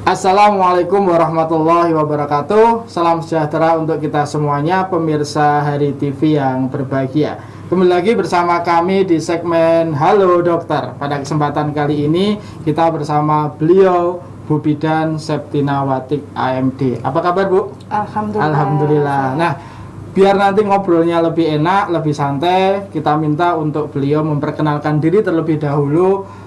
Assalamualaikum warahmatullahi wabarakatuh. Salam sejahtera untuk kita semuanya, pemirsa Hari TV yang berbahagia. Kembali lagi bersama kami di segmen Halo Dokter. Pada kesempatan kali ini kita bersama beliau Bu Bidan Septinawatik AMD. Apa kabar, Bu? Alhamdulillah. Alhamdulillah. Nah, biar nanti ngobrolnya lebih enak, lebih santai, kita minta untuk beliau memperkenalkan diri terlebih dahulu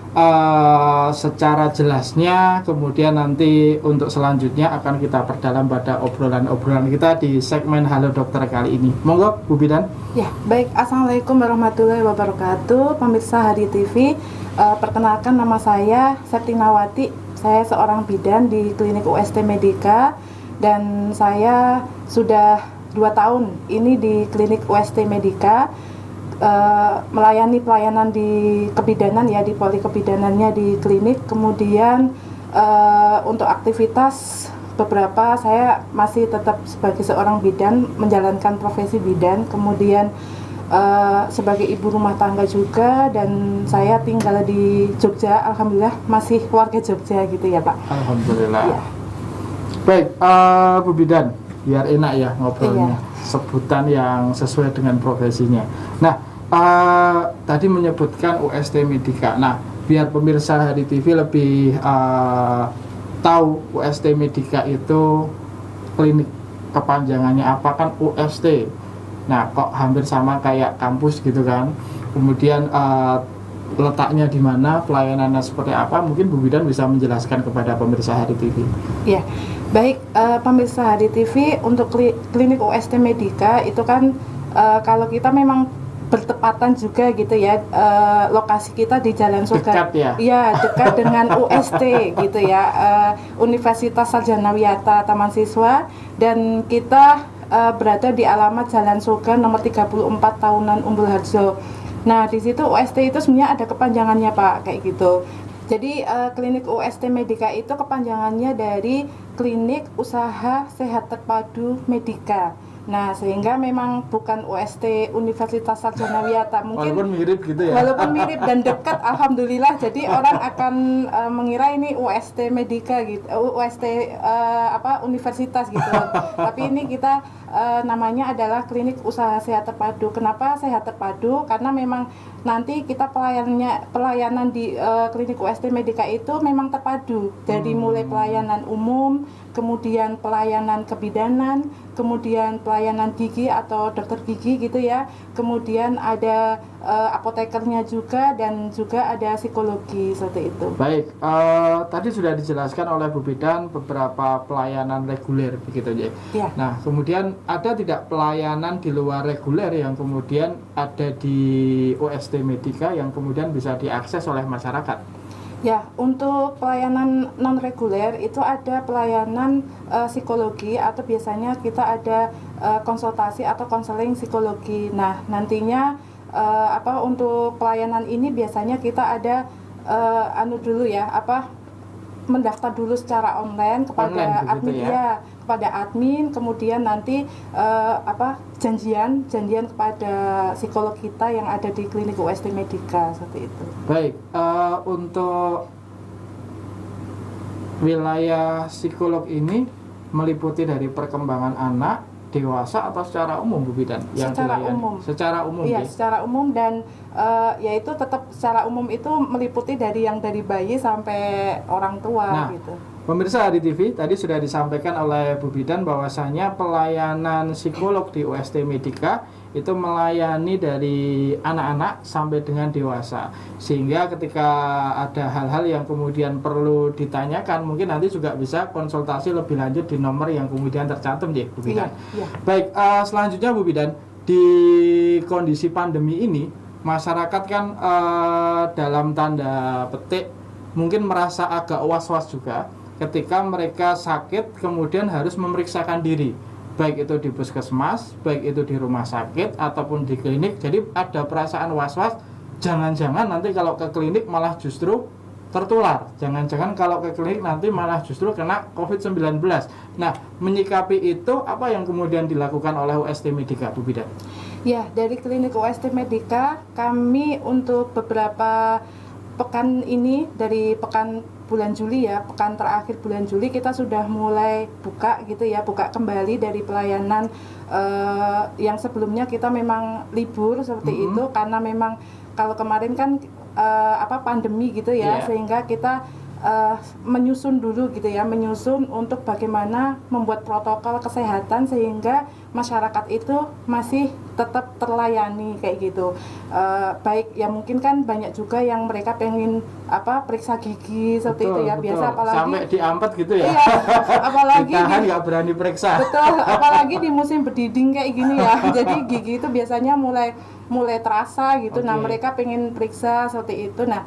secara jelasnya, kemudian nanti untuk selanjutnya akan kita perdalam pada obrolan-obrolan kita di segmen Halo Dokter kali ini. Monggo, Bu Bidan. Ya, baik. Assalamualaikum warahmatullahi wabarakatuh, pemirsa Hari TV. Perkenalkan, nama saya Septinawati. Saya seorang bidan di Klinik UST Medika dan saya sudah 2 tahun ini di Klinik UST Medika. Melayani pelayanan di kebidanan ya, di poli kebidanannya di klinik. Kemudian untuk aktivitas beberapa saya masih tetap sebagai seorang bidan menjalankan profesi bidan, kemudian sebagai ibu rumah tangga juga, dan saya tinggal di Jogja. Alhamdulillah masih warga Jogja gitu ya, Pak. Alhamdulillah ya. Baik, Bu Bidan, biar enak ya ngobrolnya. Iya. Sebutan yang sesuai dengan profesinya. Nah, tadi menyebutkan UST Medika. Nah, biar pemirsa Hari TV lebih tahu, UST Medika itu klinik kepanjangannya apa, kan UST. Nah, kok hampir sama kayak kampus gitu kan. Kemudian letaknya di mana, pelayanannya seperti apa, mungkin Bu Bidan bisa menjelaskan kepada pemirsa Hari TV. Ya, baik, pemirsa Hari TV, untuk klinik UST Medika itu kan kalau kita memang bertepatan juga gitu ya, lokasi kita di Jalan Surga. Dekat ya? Iya, dekat dengan UST gitu ya, Universitas Sarjana Wiyata Taman Siswa, dan kita berada di alamat Jalan Surga nomor 34 Tahunan Umbul Harjo. Nah, di situ UST itu sebenarnya ada kepanjangannya, Pak, kayak gitu. Jadi klinik UST Medika itu kepanjangannya dari Klinik Usaha Sehat Terpadu Medika. Nah, sehingga memang bukan UST Universitas Sarjana Wiyata, mungkin walaupun mirip gitu ya. Walaupun mirip dan dekat, alhamdulillah. Jadi orang akan mengira ini UST Medika gitu, UST universitas gitu. Tapi ini kita namanya adalah Klinik Usaha Sehat Terpadu. Kenapa sehat terpadu? Karena memang nanti kita pelayanan di Klinik UST Medika itu memang terpadu. Jadi mulai pelayanan umum, kemudian pelayanan kebidanan, kemudian pelayanan gigi atau dokter gigi gitu ya, kemudian ada apotekernya juga, dan juga ada psikologi seperti itu. Baik, tadi sudah dijelaskan oleh Bu Bidan beberapa pelayanan reguler begitu ya. Nah, kemudian ada tidak pelayanan di luar reguler yang kemudian ada di UST Medika yang kemudian bisa diakses oleh masyarakat? Ya, untuk pelayanan non-reguler itu ada pelayanan psikologi, atau biasanya kita ada konsultasi atau konseling psikologi. Nah, nantinya untuk pelayanan ini biasanya kita ada mendaftar dulu secara online kepada admin ya, kepada admin, kemudian nanti janjian kepada psikolog kita yang ada di Klinik UST Medika seperti itu. Baik, untuk wilayah psikolog ini meliputi dari perkembangan anak, dewasa, atau secara umum, Bu Bidan? Secara umum. Secara umum. Iya, secara umum, dan yaitu tetap secara umum itu meliputi dari bayi sampai orang tua gitu. Pemirsa Hari TV, tadi sudah disampaikan oleh Bu Bidan bahwasanya pelayanan psikolog di UST Medika itu melayani dari anak-anak sampai dengan dewasa. Sehingga ketika ada hal-hal yang kemudian perlu ditanyakan, mungkin nanti juga bisa konsultasi lebih lanjut di nomor yang kemudian tercantum ya, Bu Bidan. Iya. Baik, selanjutnya Bu Bidan, di kondisi pandemi ini masyarakat kan dalam tanda petik mungkin merasa agak was-was juga ketika mereka sakit kemudian harus memeriksakan diri, baik itu di puskesmas, baik itu di rumah sakit ataupun di klinik. Jadi ada perasaan was-was, jangan-jangan nanti kalau ke klinik malah justru tertular, jangan-jangan kalau ke klinik nanti malah justru kena COVID-19. Nah, menyikapi itu apa yang kemudian dilakukan oleh UST Medika, Bu Bidan? Ya, dari Klinik UST Medika kami untuk beberapa pekan ini, dari pekan bulan Juli ya, pekan terakhir bulan Juli kita sudah mulai buka gitu ya, buka kembali dari pelayanan yang sebelumnya kita memang libur seperti itu karena memang kalau kemarin kan pandemi gitu ya, sehingga kita menyusun dulu gitu ya, menyusun untuk bagaimana membuat protokol kesehatan sehingga masyarakat itu masih tetap terlayani kayak gitu. Baik ya, mungkin kan banyak juga yang mereka pengen periksa gigi seperti itu ya, biasa apalagi sampai diampet gitu ya. Iya, apalagi ditahan nggak berani periksa. Betul, apalagi di musim berdiding kayak gini ya. Jadi gigi itu biasanya mulai terasa gitu. Nah, mereka pengen periksa seperti itu. Nah,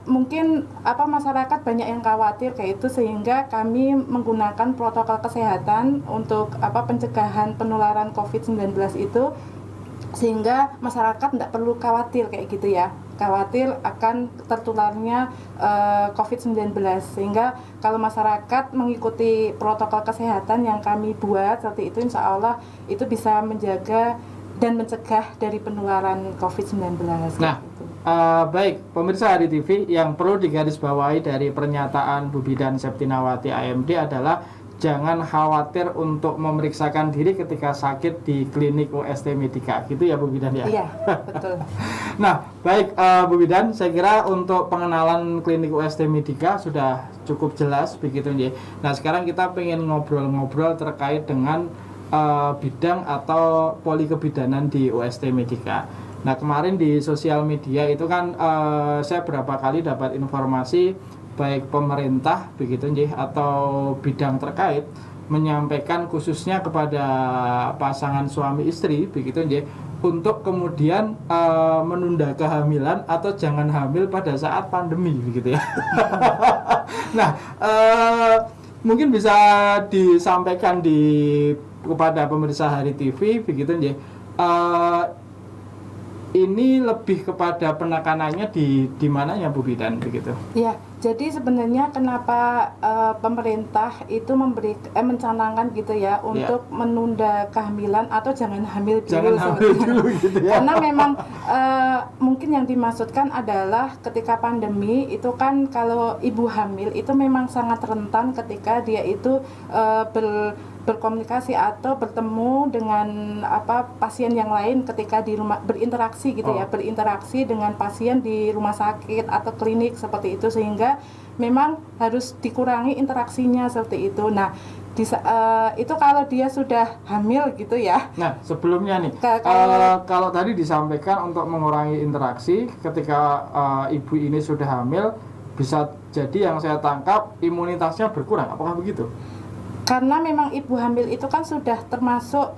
mungkin masyarakat banyak yang khawatir kayak itu, sehingga kami menggunakan protokol kesehatan untuk pencegahan penularan COVID-19 itu, sehingga masyarakat tidak perlu khawatir kayak gitu ya, khawatir akan tertularnya COVID-19, sehingga kalau masyarakat mengikuti protokol kesehatan yang kami buat seperti itu, insya Allah itu bisa menjaga dan mencegah dari penularan COVID-19. Nah, baik pemirsa Hari TV, yang perlu digarisbawahi dari pernyataan Bu Bidan Septinawati AMD adalah jangan khawatir untuk memeriksakan diri ketika sakit di klinik UST Medika, gitu ya Bu Bidan ya? Iya, betul. Nah, baik Bu Bidan, saya kira untuk pengenalan klinik UST Medika sudah cukup jelas begitu ya. Nah, sekarang kita pengen ngobrol-ngobrol terkait dengan bidang atau polikebidanan di UST Medika. Nah, kemarin di sosial media itu kan saya berapa kali dapat informasi baik pemerintah begitu nggih atau bidang terkait menyampaikan khususnya kepada pasangan suami istri begitu nggih untuk kemudian menunda kehamilan atau jangan hamil pada saat pandemi begitu ya. Nah, mungkin bisa disampaikan kepada pemirsa Hari TV begitu nggih. Ini lebih kepada penekanannya di mananya Bu Bidan begitu? Ya, jadi sebenarnya kenapa pemerintah itu mencanangkan gitu ya untuk menunda kehamilan atau jangan hamil dulu, gitu ya. Karena memang mungkin yang dimaksudkan adalah ketika pandemi itu kan kalau ibu hamil itu memang sangat rentan ketika dia itu berkomunikasi atau bertemu dengan pasien yang lain ketika di rumah, berinteraksi gitu ya, berinteraksi dengan pasien di rumah sakit atau klinik seperti itu, sehingga memang harus dikurangi interaksinya seperti itu. Nah, itu kalau dia sudah hamil gitu ya. Nah, sebelumnya nih, kalau tadi disampaikan untuk mengurangi interaksi ketika ibu ini sudah hamil, bisa jadi yang saya tangkap imunitasnya berkurang, apakah begitu? Karena memang ibu hamil itu kan sudah termasuk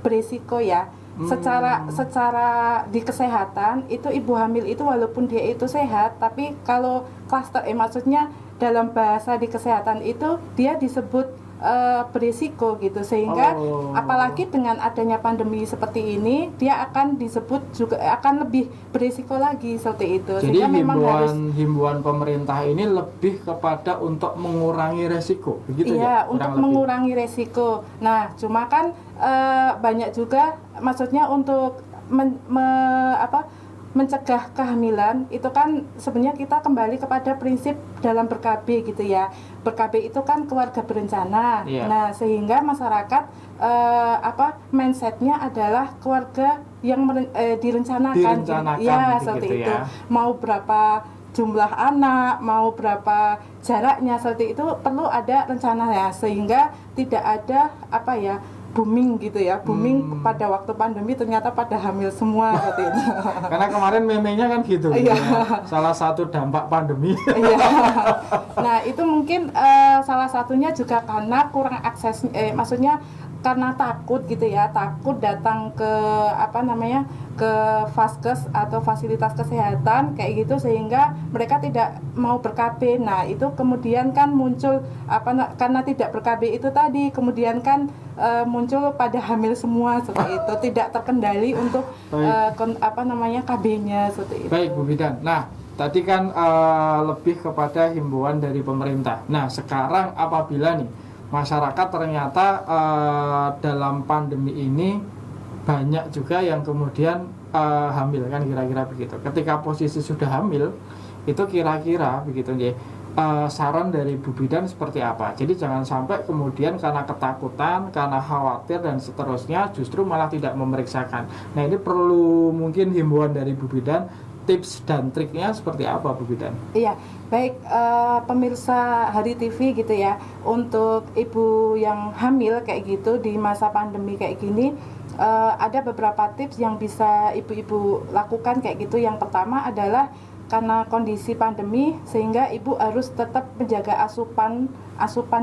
berisiko ya. Secara di kesehatan itu ibu hamil itu walaupun dia itu sehat, tapi kalau klaster maksudnya dalam bahasa di kesehatan itu dia disebut berisiko gitu, sehingga apalagi dengan adanya pandemi seperti ini dia akan disebut juga akan lebih berisiko lagi seperti itu. Jadi himbauan pemerintah ini lebih kepada untuk mengurangi resiko begitu ya? Iya, untuk mengurangi resiko. Nah, cuma kan banyak juga maksudnya untuk mencegah kehamilan itu kan sebenarnya kita kembali kepada prinsip dalam ber-KB gitu ya. Ber-KB itu kan keluarga berencana. Nah, sehingga masyarakat mindsetnya adalah keluarga yang direncanakan. Ya, seperti itu. Mau berapa jumlah anak, mau berapa jaraknya, seperti itu perlu ada rencananya, sehingga tidak ada booming gitu ya, booming pada waktu pandemi ternyata pada hamil semua seperti itu. Karena kemarin meme-nya kan gitu, ya. Salah satu dampak pandemi. Nah, itu mungkin salah satunya juga karena kurang akses, maksudnya karena takut gitu ya, takut datang ke ke vaskes atau fasilitas kesehatan kayak gitu, sehingga mereka tidak mau ber-KB. Nah, itu kemudian kan muncul karena tidak ber-KB itu tadi kemudian kan muncul pada hamil semua seperti itu, tidak terkendali untuk KB-nya seperti itu. Baik Bu Bidan. Nah, tadi kan lebih kepada himbauan dari pemerintah. Nah, sekarang apabila nih masyarakat ternyata dalam pandemi ini banyak juga yang kemudian hamil kan, kira-kira begitu. Ketika posisi sudah hamil itu kira-kira begitu ya. saran dari Bu Bidan seperti apa. Jadi jangan sampai kemudian karena ketakutan, karena khawatir dan seterusnya justru malah tidak memeriksakan. Nah, ini perlu mungkin himbauan dari Bu Bidan, tips dan triknya seperti apa Bu Bidan? Iya, baik pemirsa Hari TV gitu ya, untuk ibu yang hamil kayak gitu di masa pandemi kayak gini, ada beberapa tips yang bisa ibu-ibu lakukan kayak gitu. Yang pertama adalah karena kondisi pandemi sehingga ibu harus tetap menjaga asupan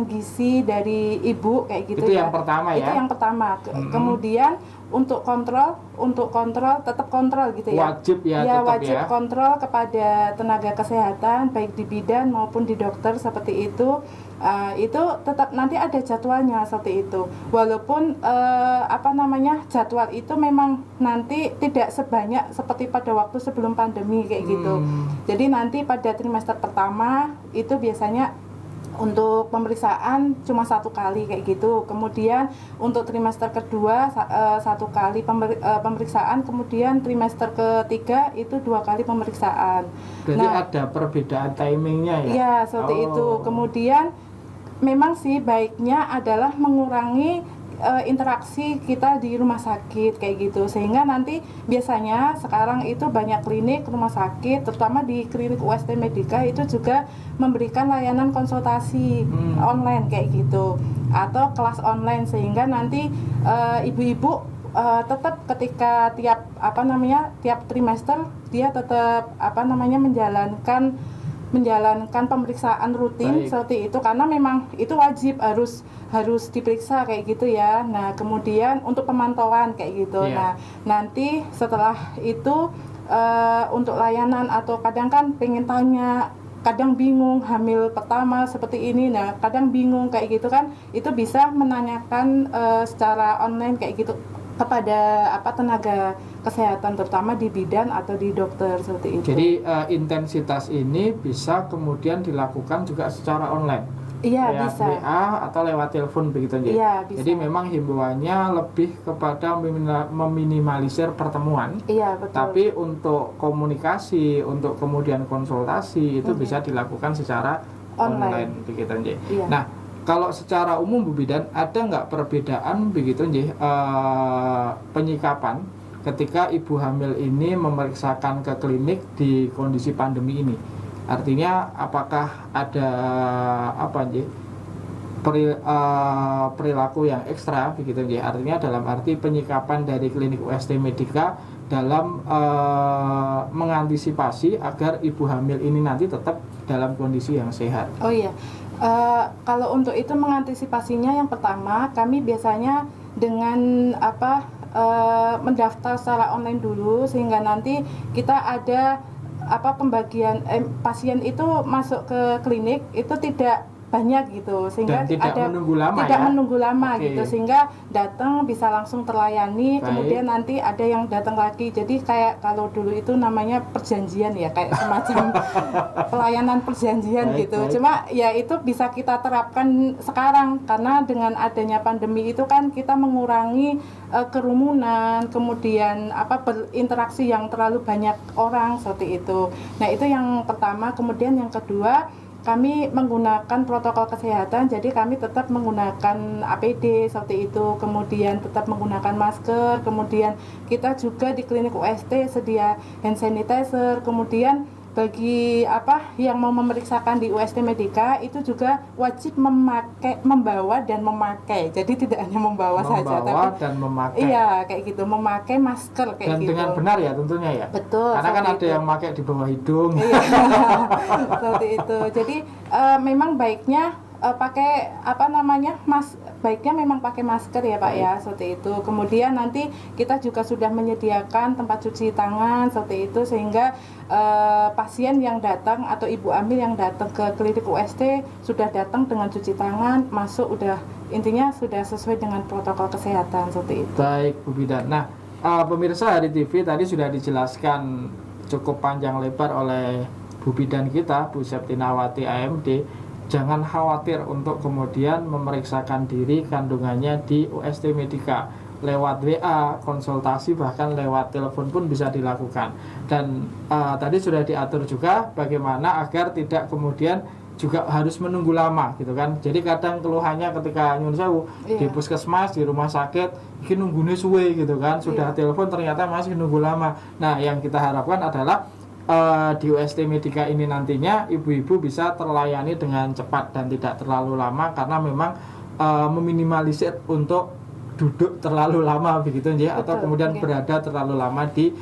gizi dari ibu kayak gitu itu ya. Yang pertama ya. Itu yang pertama. Kemudian untuk kontrol tetap kontrol gitu ya. Wajib ya, ya tetap wajib ya. kontrol kepada tenaga kesehatan baik di bidan maupun di dokter seperti itu. Itu tetap nanti ada jadwalnya seperti itu. Walaupun jadwal itu memang nanti tidak sebanyak seperti pada waktu sebelum pandemi kayak gitu. Jadi nanti pada trimester pertama itu biasanya untuk pemeriksaan cuma 1 kali kayak gitu. Kemudian untuk trimester kedua 1 kali pemeriksaan. Kemudian trimester ketiga itu 2 kali pemeriksaan. Berarti ada perbedaan timingnya ya? Iya, seperti itu. Kemudian memang sih baiknya adalah mengurangi interaksi kita di rumah sakit kayak gitu, sehingga nanti biasanya sekarang itu banyak klinik rumah sakit, terutama di klinik UST Medika itu juga memberikan layanan konsultasi online kayak gitu atau kelas online, sehingga nanti ibu-ibu tetap ketika tiap trimester dia tetap menjalankan pemeriksaan rutin. Baik. Seperti itu, karena memang itu wajib harus diperiksa kayak gitu ya. Nah, kemudian untuk pemantauan kayak gitu. Nah, nanti setelah itu untuk layanan atau kadang kan pengen tanya, kadang bingung hamil pertama seperti ini, nah kadang bingung kayak gitu kan, itu bisa menanyakan secara online kayak gitu kepada tenaga kesehatan, terutama di bidan atau di dokter seperti itu. Jadi intensitas ini bisa kemudian dilakukan juga secara online. Iya, lewat bisa. WA atau lewat telepon begitu aja. Iya, bisa. Jadi memang himbauannya lebih kepada meminimalisir pertemuan. Iya, betul. Tapi untuk komunikasi, untuk kemudian konsultasi itu bisa dilakukan secara online begitu aja. Iya. Nah, kalau secara umum Bu Bidan, ada nggak perbedaan begitu nggih penyikapan ketika ibu hamil ini memeriksakan ke klinik di kondisi pandemi ini? Artinya apakah ada perilaku yang ekstra begitu nggih? Artinya dalam arti penyikapan dari klinik UST Medika dalam mengantisipasi agar ibu hamil ini nanti tetap dalam kondisi yang sehat. Oh iya. Kalau untuk itu mengantisipasinya, yang pertama kami biasanya dengan mendaftar secara online dulu, sehingga nanti kita ada pembagian pasien itu masuk ke klinik itu tidak banyak gitu, sehingga tidak menunggu lama gitu, sehingga datang bisa langsung terlayani. Baik. Kemudian nanti ada yang datang lagi, jadi kayak kalau dulu itu namanya perjanjian ya, kayak semacam pelayanan perjanjian gitu. Cuma ya itu bisa kita terapkan sekarang karena dengan adanya pandemi itu kan kita mengurangi kerumunan, kemudian berinteraksi yang terlalu banyak orang seperti itu. Nah, itu yang pertama. Kemudian yang kedua, kami menggunakan protokol kesehatan, jadi kami tetap menggunakan APD seperti itu, kemudian tetap menggunakan masker, kemudian kita juga di klinik UST sedia hand sanitizer, kemudian bagi yang mau memeriksakan di UST Medika itu juga wajib membawa dan memakai, jadi tidak hanya membawa saja, tapi dan memakai. Iya, kayak gitu, memakai masker kayak dan gitu. Dan dengan benar ya tentunya ya. Betul. Karena kan ada yang pakai di bawah hidung. Iya, seperti itu. Jadi memang baiknya baiknya memang pakai masker ya Pak ya, seperti itu. Kemudian nanti kita juga sudah menyediakan tempat cuci tangan seperti itu, sehingga pasien yang datang atau ibu hamil yang datang ke klinik UST sudah datang dengan cuci tangan, masuk intinya sudah sesuai dengan protokol kesehatan seperti itu. Baik Bu Bidan. Nah, pemirsa Hari TV tadi sudah dijelaskan cukup panjang lebar oleh Bu Bidan kita, Bu Septinawati AMD. Jangan khawatir untuk kemudian memeriksakan diri kandungannya di UST Medika. Lewat WA, konsultasi, bahkan lewat telepon pun bisa dilakukan. Dan tadi sudah diatur juga bagaimana agar tidak kemudian juga harus menunggu lama gitu kan. Jadi kadang keluhannya ketika nyun sewu di puskesmas, di rumah sakit, ini nunggunya suwe gitu kan. Sudah telepon ternyata masih nunggu lama. Nah, yang kita harapkan adalah di UST Medika ini nantinya ibu-ibu bisa terlayani dengan cepat dan tidak terlalu lama, karena memang meminimalisir untuk duduk terlalu lama begitu ya, atau kemudian berada terlalu lama di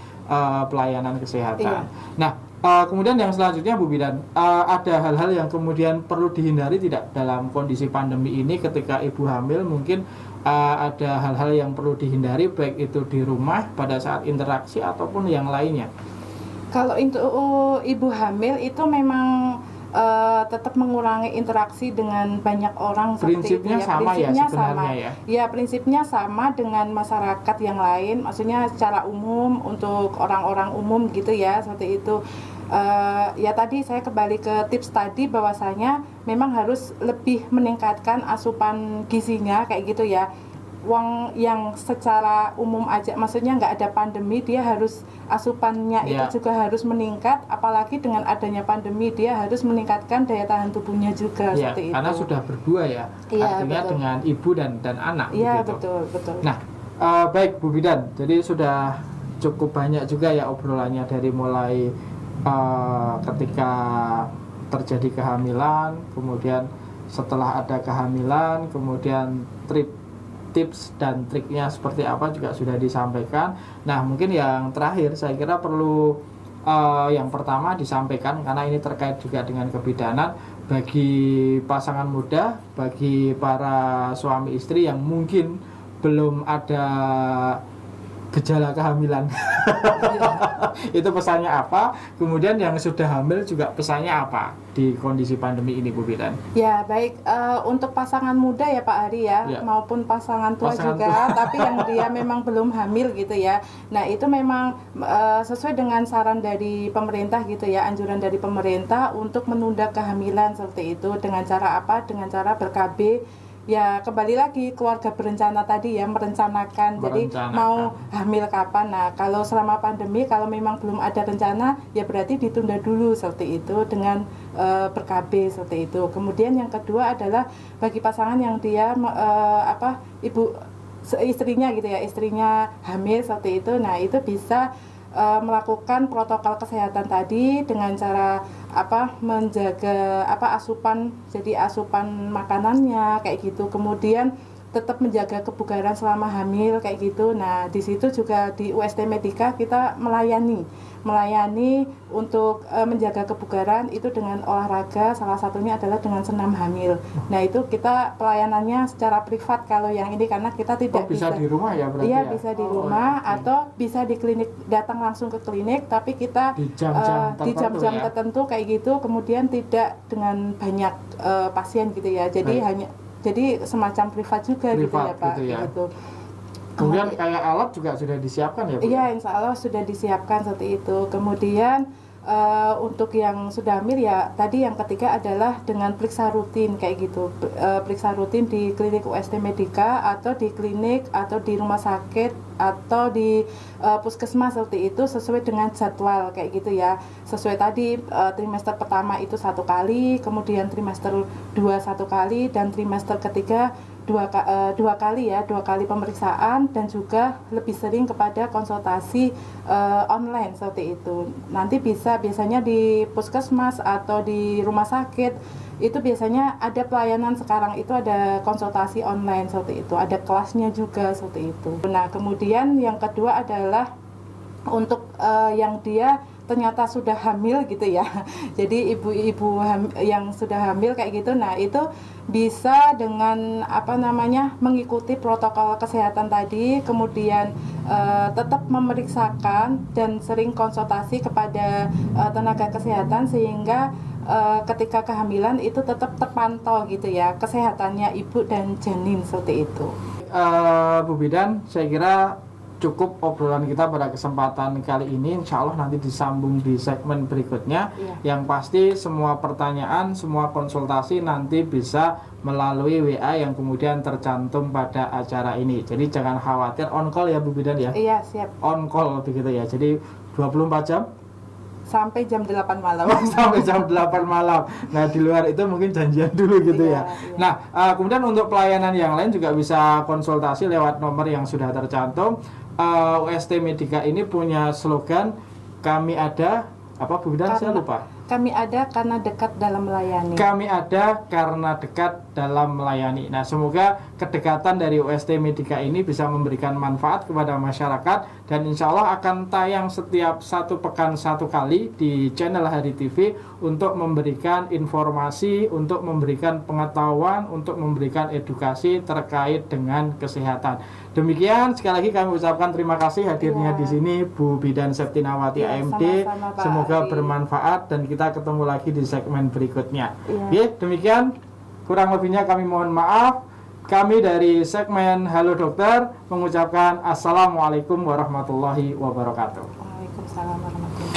pelayanan kesehatan. Nah, kemudian yang selanjutnya Bu Bidan, ada hal-hal yang kemudian perlu dihindari tidak dalam kondisi pandemi ini ketika ibu hamil? Mungkin ada hal-hal yang perlu dihindari baik itu di rumah pada saat interaksi ataupun yang lainnya. Kalau untuk ibu hamil itu memang tetap mengurangi interaksi dengan banyak orang. Prinsipnya seperti itu ya. Sama prinsipnya ya sebenarnya sama. ya. Ya, prinsipnya sama dengan masyarakat yang lain, maksudnya secara umum untuk orang-orang umum gitu ya, seperti itu. Ya tadi saya kembali ke tips tadi bahwasanya memang harus lebih meningkatkan asupan gizinya kayak gitu ya. Wong yang secara umum aja, maksudnya nggak ada pandemi, dia harus asupannya itu juga harus meningkat, apalagi dengan adanya pandemi dia harus meningkatkan daya tahan tubuhnya juga seperti karena itu. sudah berdua ya, artinya betul. Dengan ibu dan anak. Iya begitu. betul. Nah, baik Bu Bidan, jadi sudah cukup banyak juga ya obrolannya dari mulai ketika terjadi kehamilan, kemudian setelah ada kehamilan, kemudian tips dan triknya seperti apa juga sudah disampaikan. Nah, mungkin yang terakhir saya kira perlu yang pertama disampaikan, karena ini terkait juga dengan kebidanan, bagi pasangan muda, bagi para suami istri yang mungkin belum ada gejala kehamilan. Itu pesannya apa? Kemudian yang sudah hamil juga pesannya apa di kondisi pandemi ini Bu Bidan? Ya baik, untuk pasangan muda ya Pak Ari ya, maupun pasangan tua juga, tapi yang dia memang belum hamil gitu ya. Nah itu memang sesuai dengan saran dari pemerintah gitu ya, anjuran dari pemerintah untuk menunda kehamilan seperti itu. Dengan cara apa? Dengan cara ber-KB. Ya kembali lagi keluarga berencana tadi ya, merencanakan. Jadi mau hamil kapan. Nah kalau selama pandemi, kalau memang belum ada rencana, ya berarti ditunda dulu seperti itu dengan ber-KB seperti itu. Kemudian yang kedua adalah bagi pasangan yang dia istrinya gitu ya, istrinya hamil seperti itu. Nah itu bisa melakukan protokol kesehatan tadi dengan cara menjaga asupan, jadi asupan makanannya kayak gitu, kemudian tetap menjaga kebugaran selama hamil kayak gitu. Nah di situ juga di UST Medika kita melayani untuk menjaga kebugaran itu dengan olahraga, salah satunya adalah dengan senam hamil. Nah itu kita pelayanannya secara privat kalau yang ini, karena kita tidak bisa di rumah ya berarti. Iya bisa di rumah atau bisa di klinik, datang langsung ke klinik, tapi kita di jam-jam tertentu kayak gitu, kemudian tidak dengan banyak pasien gitu ya, jadi jadi semacam privat juga gitu ya Pak. Gitu ya. Gitu. Kemudian kayak alat juga sudah disiapkan ya Bu? Iya, insya Allah sudah disiapkan seperti itu. Kemudian untuk yang sudah hamil ya tadi yang ketiga adalah dengan periksa rutin kayak gitu, periksa rutin di klinik UST Medika atau di klinik atau di rumah sakit atau di puskesmas seperti itu, sesuai dengan jadwal kayak gitu ya. Sesuai tadi trimester pertama itu 1 kali, kemudian trimester 2 1 kali, dan trimester ketiga dua kali pemeriksaan, dan juga lebih sering kepada konsultasi online seperti itu. Nanti biasanya di puskesmas atau di rumah sakit itu biasanya ada pelayanan, sekarang itu ada konsultasi online seperti itu, ada kelasnya juga seperti itu. Nah kemudian yang kedua adalah untuk yang dia ternyata sudah hamil gitu ya, jadi ibu-ibu yang sudah hamil kayak gitu, nah itu bisa dengan mengikuti protokol kesehatan tadi, kemudian tetap memeriksakan dan sering konsultasi kepada tenaga kesehatan, sehingga ketika kehamilan itu tetap terpantau gitu ya kesehatannya ibu dan janin seperti itu. Bu Bidan, saya kira cukup obrolan kita pada kesempatan kali ini. Insya Allah nanti disambung di segmen berikutnya. Yang pasti semua pertanyaan, semua konsultasi nanti bisa melalui WA yang kemudian tercantum pada acara ini. Jadi jangan khawatir, on call ya Bu Bidan ya? Iya, siap. On call begitu ya, jadi 24 jam? sampai jam 8 malam. Sampai jam 8 malam. Nah, di luar itu mungkin janjian dulu gitu ya. Iya. Nah, kemudian untuk pelayanan yang lain juga bisa konsultasi lewat nomor yang sudah tercantum. UST Medika ini punya slogan, kami ada apa Bu Bidan, saya lupa. Kami ada karena dekat dalam melayani. Kami ada karena dekat dalam melayani. Nah, semoga kedekatan dari UST Medika ini bisa memberikan manfaat kepada masyarakat, dan insya Allah akan tayang setiap 1 pekan 1 kali di channel Hari TV untuk memberikan informasi, untuk memberikan pengetahuan, untuk memberikan edukasi terkait dengan kesehatan. Demikian, sekali lagi kami ucapkan terima kasih hadirnya di sini Bu Bidan Septinawati AMD. Sama-sama, Pak Semoga Ari. bermanfaat dan kita ketemu lagi di segmen berikutnya. Iya. Demikian, kurang lebihnya kami mohon maaf. Kami dari segmen Halo Dokter mengucapkan Assalamualaikum warahmatullahi wabarakatuh. Waalaikumsalam warahmatullahi wabarakatuh.